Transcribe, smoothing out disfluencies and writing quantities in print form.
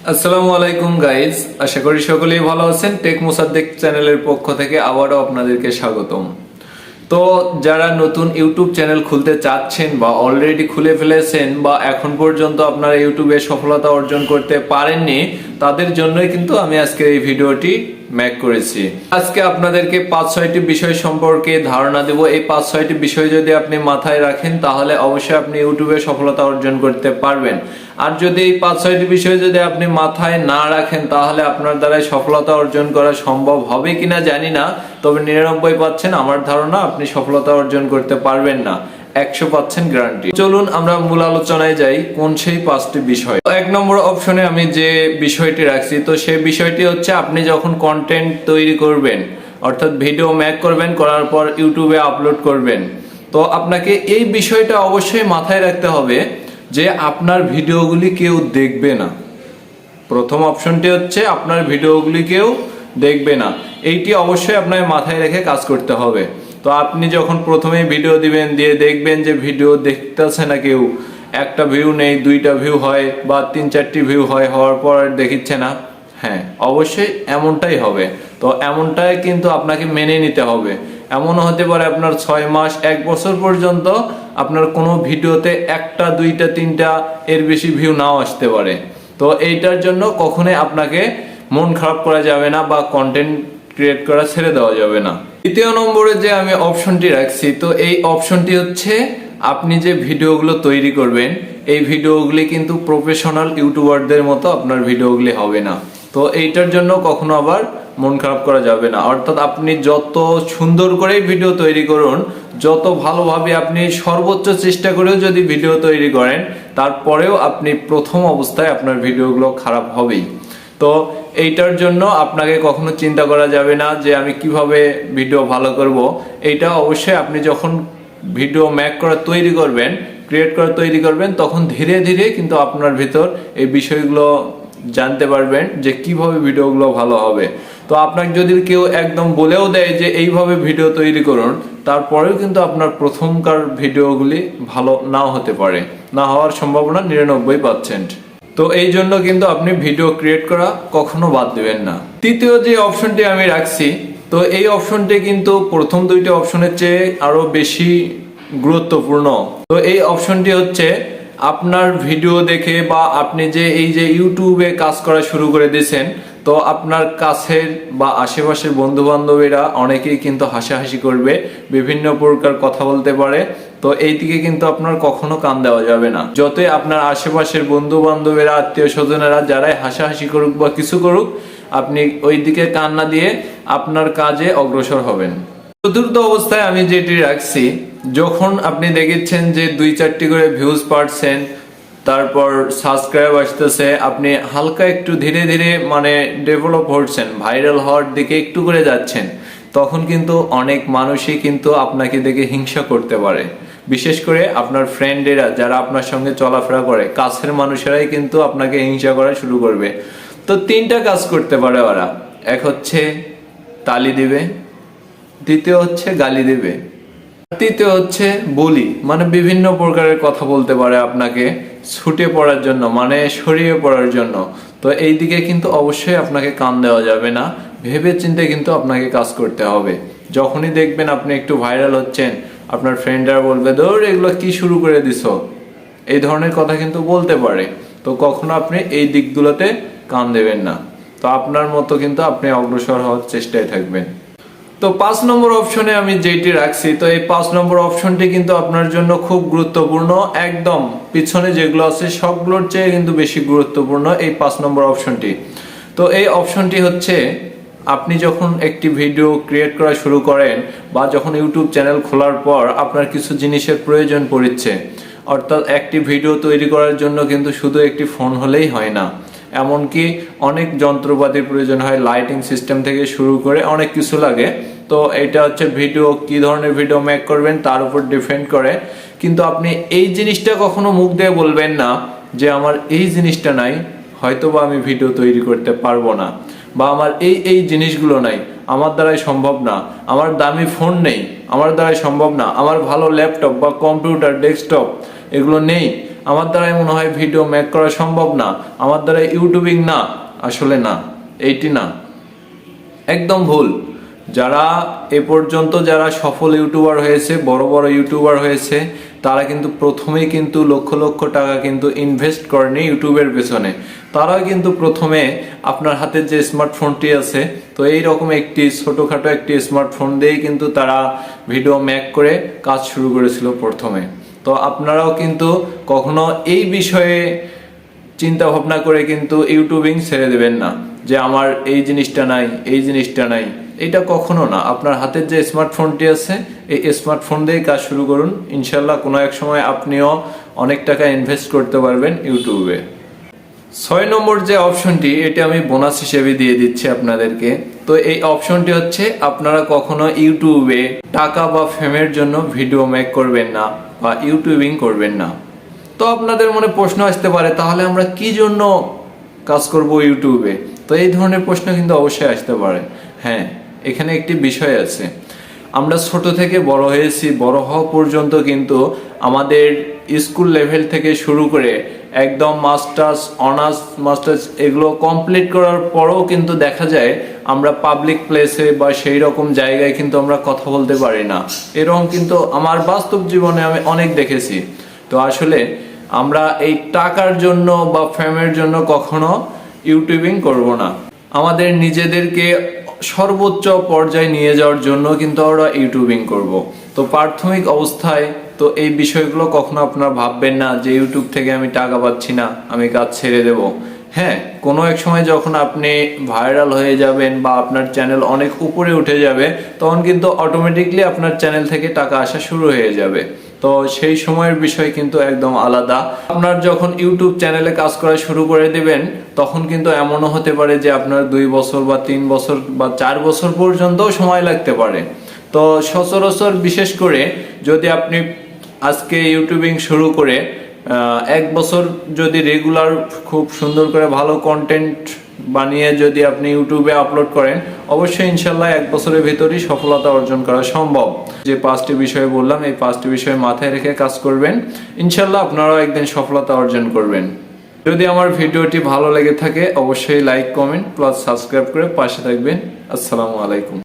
আসসালামু আলাইকুম গাইজ, আশা করি সকলেই ভালো আছেন। টেক মোসাদ্দেক চ্যানেলের পক্ষ থেকে আবারও আপনাদেরকে স্বাগতম। তো যারা নতুন ইউটিউব চ্যানেল খুলতে চাচ্ছেন বা অলরেডি খুলে ফেলেছেন বা এখন পর্যন্ত আপনারা ইউটিউবে সফলতা অর্জন করতে পারেননি, তাদের জন্যই কিন্তু আমি আজকে এই ভিডিওটি মেক করেছি। আজকে আপনাদেরকে 5-6টি বিষয় সম্পর্কে ধারণা দেব। এই 5-6টি বিষয় যদি আপনি মাথায় রাখেন তাহলে অবশ্যই আপনি ইউটিউবে সফলতা অর্জন করতে পারবেন। আর যদি এই 5-6টি বিষয় যদি আপনি মাথায় না রাখেন তাহলে আপনার দ্বারাই সফলতা অর্জন করা সম্ভব হবে কিনা জানি না, তবে 99% আমার ধারণা আপনি সফলতা অর্জন করতে পারবেন না, 100% গ্যারান্টি। চলুন আমরা মূল আলোচনায় যাই। কোন সেই 5টি বিষয়? 1 নম্বর অপশনে আমি যে বিষয়টি রাখছি, তো সেই বিষয়টি হচ্ছে আপনি যখন কন্টেন্ট তৈরি করবেন, অর্থাৎ ভিডিও মেক করবেন, করার পর ইউটিউবে আপলোড করবেন, তো আপনাকে এই বিষয়টা অবশ্যই মাথায় রাখতে হবে যে আপনার ভিডিওগুলি কেউ দেখবে না। প্রথম অপশনটি হচ্ছে আপনার ভিডিওগুলি কেউ দেখবে না, এইটি অবশ্যই আপনার মাথায় রেখে কাজ করতে হবে। তো আপনি যখন প্রথমেই ভিডিও দিবেন, দিয়ে দেখবেন যে ভিডিও দেখতেছে না কেউ, একটা ভিউ নেই, 2টা ভিউ হয় বা 3-4টি ভিউ হয়, হওয়ার পর দেখিচ্ছে না, হ্যাঁ অবশ্যই এমনটাই হবে। তো এমনটাই কিন্তু আপনাকে মেনে নিতে হবে। এমনও হতে পারে আপনার 6 মাস 1 বছর পর্যন্ত আপনার কোনো ভিডিওতে 1টা 2টা 3টা এর বেশি ভিউ নাও আসতে পারে। তো এইটার জন্য কখনোই আপনাকে মন খারাপ করা যাবে না বা কন্টেন্ট ক্রিয়েট করা ছেড়ে দেওয়া যাবে না। দ্বিতীয় নম্বরে যে আমি অপশনটি রাখছি, তো এই অপশনটি হচ্ছে আপনি যে ভিডিওগুলো তৈরি করবেন, এই ভিডিওগুলি কিন্তু প্রফেশনাল ইউটিউবারদের মতো আপনার ভিডিওগুলি হবে না। তো এইটার জন্য কখনো আবার মন খারাপ করা যাবে না। অর্থাৎ আপনি যত সুন্দর করে ভিডিও তৈরি করুন, যত ভালোভাবে আপনি সর্বোচ্চ চেষ্টা করেও যদি ভিডিও তৈরি করেন, তারপরেও আপনি প্রথম অবস্থায় আপনার ভিডিওগুলো খারাপ হবেই। তো এইটার জন্য আপনাকে কখনো চিন্তা করা যাবে না যে আমি কিভাবে ভিডিও ভালো করব। এইটা অবশ্যই আপনি যখন ভিডিও মেক করা তৈরি করবেন, ক্রিয়েট করা তৈরি করবেন, তখন ধীরে ধীরে কিন্তু আপনার ভিতর এই বিষয়গুলো জানতে পারবেন যে কিভাবে ভিডিওগুলো ভালো হবে। তো আপনাকে যদি কেউ একদম বলেও দেয় যে এইভাবে ভিডিও তৈরি করুন, তারপরেও কিন্তু আপনার প্রথমকার ভিডিওগুলি ভালো নাও হতে পারে, না হওয়ার সম্ভাবনা 99%। তো এই জন্য কিন্তু আপনি ভিডিও ক্রিয়েট করা কখনো বাদ দিবেন না। তৃতীয় যে অপশনটি আমি রাখছি, তো এই অপশনটি কিন্তু প্রথম 2টি অপশনের চেয়ে আরো বেশি গুরুত্বপূর্ণ। তো এই অপশনটি হচ্ছে আপনার ভিডিও দেখে বা আপনি যে এই যে ইউটিউবে কাজ করা শুরু করে দিয়েছেন, তো আপনার কাছের বা আশেপাশের বন্ধু বান্ধবীরা অনেকেই কিন্তু হাসাহাসি করবে, বিভিন্ন প্রকার কথা বলতে পারে। তো এই দিকে কিন্তু আপনার কখনো কান দেওয়া যাবে না। যতই আপনার আশেপাশের বন্ধু বান্ধবীরা, আত্মীয় স্বজনেরা যারাই হাসাহাসি করুক বা কিছু করুক, আপনি ওই দিকে কান না দিয়ে আপনার কাজে অগ্রসর হবেন। চতুর্থ অবস্থায় আমি যেটি রাখছি, যখন আপনি দেখেছেন যে 2-4টি করে ভিউজ পাচ্ছেন, তারপর সাবস্ক্রাইব আসতেছে, আপনি হালকা একটু ধীরে ধীরে মানে ডেভেলপ হচ্ছেন, ভাইরাল হওয়ার দিকে একটু করে যাচ্ছেন, তখন কিন্তু অনেক মানুষই কিন্তু আপনাকে দেখে হিংসা করতে পারে। বিশেষ করে আপনার ফ্রেন্ডেরা যারা আপনার সঙ্গে চলাফেরা করে, কাছের মানুষেরাই কিন্তু আপনাকে হিংসা করা শুরু করবে। তো 3টা কাজ করতে পারে ওরা। এক হচ্ছে তালি দিবে, দ্বিতীয় হচ্ছে গালি দিবে, তৃতীয় হচ্ছে বলি, মানে বিভিন্ন প্রকারের কথা বলতে পারে আপনাকে ছুটে পড়ার জন্য, মানে সরিয়ে পড়ার জন্য। তো এই দিকে কিন্তু অবশ্যই আপনাকে কান দেওয়া যাবে না, ভেবে চিন্তে কিন্তু আপনাকে কাজ করতে হবে। যখনই দেখবেন আপনি একটু ভাইরাল হচ্ছেন, আপনার ফ্রেন্ডরা বলবে দৌড় এগুলো কি শুরু করে দিছো, এই ধরনের কথা কিন্তু বলতে পারে। তো কখনো আপনি এই দিকগুলোতে কান দেবেন না। তো আপনার মতো কিন্তু আপনি অগ্রসর হওয়ার চেষ্টায় থাকবেন। তো 5 নম্বর অপশনে আমি যেটি রাখছি, তো এই 5 নম্বর অপশনটি কিন্তু আপনার জন্য খুব গুরুত্বপূর্ণ। একদম পিছনে যেগুলো আছে সবগুলোর চেয়ে কিন্তু বেশি গুরুত্বপূর্ণ এই 5 নম্বর অপশনটি। তো এই অপশনটি হচ্ছে আপনি যখন একটি ভিডিও ক্রিয়েট করা শুরু করেন বা যখন ইউটিউব চ্যানেল খোলার পর আপনার কিছু জিনিসের প্রয়োজন পড়ছে। অর্থাৎ একটি ভিডিও তৈরি করার জন্য কিন্তু শুধু একটি ফোন হলেই হয় না, এমনকি অনেক যন্ত্রপাতির প্রয়োজন হয়, লাইটিং সিস্টেম থেকে শুরু করে অনেক কিছু লাগে। তো এটা হচ্ছে ভিডিও কি ধরনের ভিডিও মেক করবেন তার উপর ডিপেন্ড করে। কিন্তু আপনি এই জিনিসটা কখনো মুখ দিয়ে বলবেন না যে আমার এই জিনিসটা নাই, হয়তোবা আমি ভিডিও তৈরি করতে পারবো না, বা আমার এই জিনিসগুলো নাই, আমার দ্বারাই সম্ভব না, আমার দামি ফোন নেই, আমার দ্বারাই সম্ভব না, আমার ভালো ল্যাপটপ বা কম্পিউটার ডেস্কটপ এগুলো নেই, আমার দ্বারাই মনে হয় ভিডিও মেক করা সম্ভব না, আমার দ্বারা ইউটিউবিং না, আসলে না, এইটি না, একদম ভুল। যারা এ পর্যন্ত যারা সফল ইউটিউবার হয়েছে, বড় বড় ইউটিউবার হয়েছে, তারা কিন্তু প্রথমেই কিন্তু লক্ষ লক্ষ টাকা কিন্তু ইনভেস্ট করেনি ইউটিউবের পেছনে। তারাও কিন্তু প্রথমে আপনার হাতে যে স্মার্টফোনটি আছে, তো এইরকম একটি ছোটখাটো একটি স্মার্টফোন দিয়েই কিন্তু তারা ভিডিও মেক করে কাজ শুরু করেছিল প্রথমে। তো আপনারাও কিন্তু কখনো এই বিষয়ে চিন্তা ভাবনা করে কিন্তু ইউটিউবিং ছেড়ে দেবেন না, যে আমার এই জিনিসটা নাই, এই জিনিসটা নাই, এটা কখনো না। আপনার হাতের যে স্মার্টফোনটি আছে, এই স্মার্টফোন দিয়েই কাজ শুরু করুন। ইনশাল্লাহ কোনো এক সময় আপনিও অনেক টাকা ইনভেস্ট করতে পারবেন ইউটিউবে। 6 নম্বর যে অপশনটি, এটা আমি বোনাস হিসেবে দিয়ে দিচ্ছি আপনাদেরকে। তো এই অপশনটি হচ্ছে, আপনারা কখনো ইউটিউবে টাকা বা ফেমের জন্য ভিডিও মেক করবেন না বা ইউটিউবিং করবেন না। তো আপনাদের মনে প্রশ্ন আসতে পারে, তাহলে আমরা কি জন্য কাজ করব ইউটিউবে? তো এই ধরনের প্রশ্ন কিন্তু অবশ্যই আসতে পারে। হ্যাঁ, এখানে একটি বিষয় আছে। আমরা ছোট থেকে বড় হয়েছি, বড় হওয়া পর্যন্ত কিন্তু আমাদের স্কুল লেভেল থেকে শুরু করে একদম মাস্টার্স, অনার্স মাস্টার্স এগুলো কমপ্লিট করার পরেও কিন্তু দেখা যায় আমরা পাবলিক প্লেসে বা সেই রকম জায়গায় কিন্তু আমরা কথা বলতে পারি না। এরকম কিন্তু আমার বাস্তব জীবনে আমি অনেক দেখেছি। তো আসলে আমরা এই টাকার জন্য বা ফেমের জন্য কখনো ইউটিউবিং করব না। আমাদের নিজেদেরকে সর্বোচ্চ পর্যায়ে নিয়ে যাওয়ার জন্য কিন্তু আমরা ইউটিউবিং করব। তো প্রাথমিক অবস্থায় তো এই বিষয়গুলো কখনো আপনারা ভাববেন না যে ইউটিউব থেকে আমি টাকা পাচ্ছি না, আমি কাজ ছেড়ে দেব। হ্যাঁ, কোনো এক সময় যখন আপনি ভাইরাল হয়ে যাবেন বা আপনার চ্যানেল অনেক উপরে উঠে যাবে, তখন কিন্তু অটোমেটিকলি আপনার চ্যানেল থেকে টাকা আসা শুরু হয়ে যাবে। তো সেই সময়ের বিষয় কিন্তু একদম আলাদা। আপনার যখন ইউটিউব চ্যানেলে কাজ করা শুরু করে দেবেন, তখন কিন্তু এমনও হতে পারে যে আপনার 2 বছর বা 3 বছর বা 4 বছর পর্যন্ত সময় লাগতে পারে। তো সচরাচর বিশেষ করে যদি আপনি আজকে ইউটিউবিং শুরু করে 1 বছর যদি রেগুলার খুব সুন্দর করে ভালো কন্টেন্ট বানিয়ে যদি আপনি ইউটিউবে আপলোড করেন, অবশ্যই ইনশাল্লাহ 1 বছরের ভিতরেই সফলতা অর্জন করা সম্ভব। যে 5টি বিষয় বললাম, এই 5টি বিষয় মাথায় রেখে কাজ করবেন, ইনশাল্লাহ আপনারাও একদিন সফলতা অর্জন করবেন। যদি আমার ভিডিওটি ভালো লেগে থাকে, অবশ্যই লাইক, কমেন্ট প্লাস সাবস্ক্রাইব করে পাশে থাকবেন। আসসালামু আলাইকুম।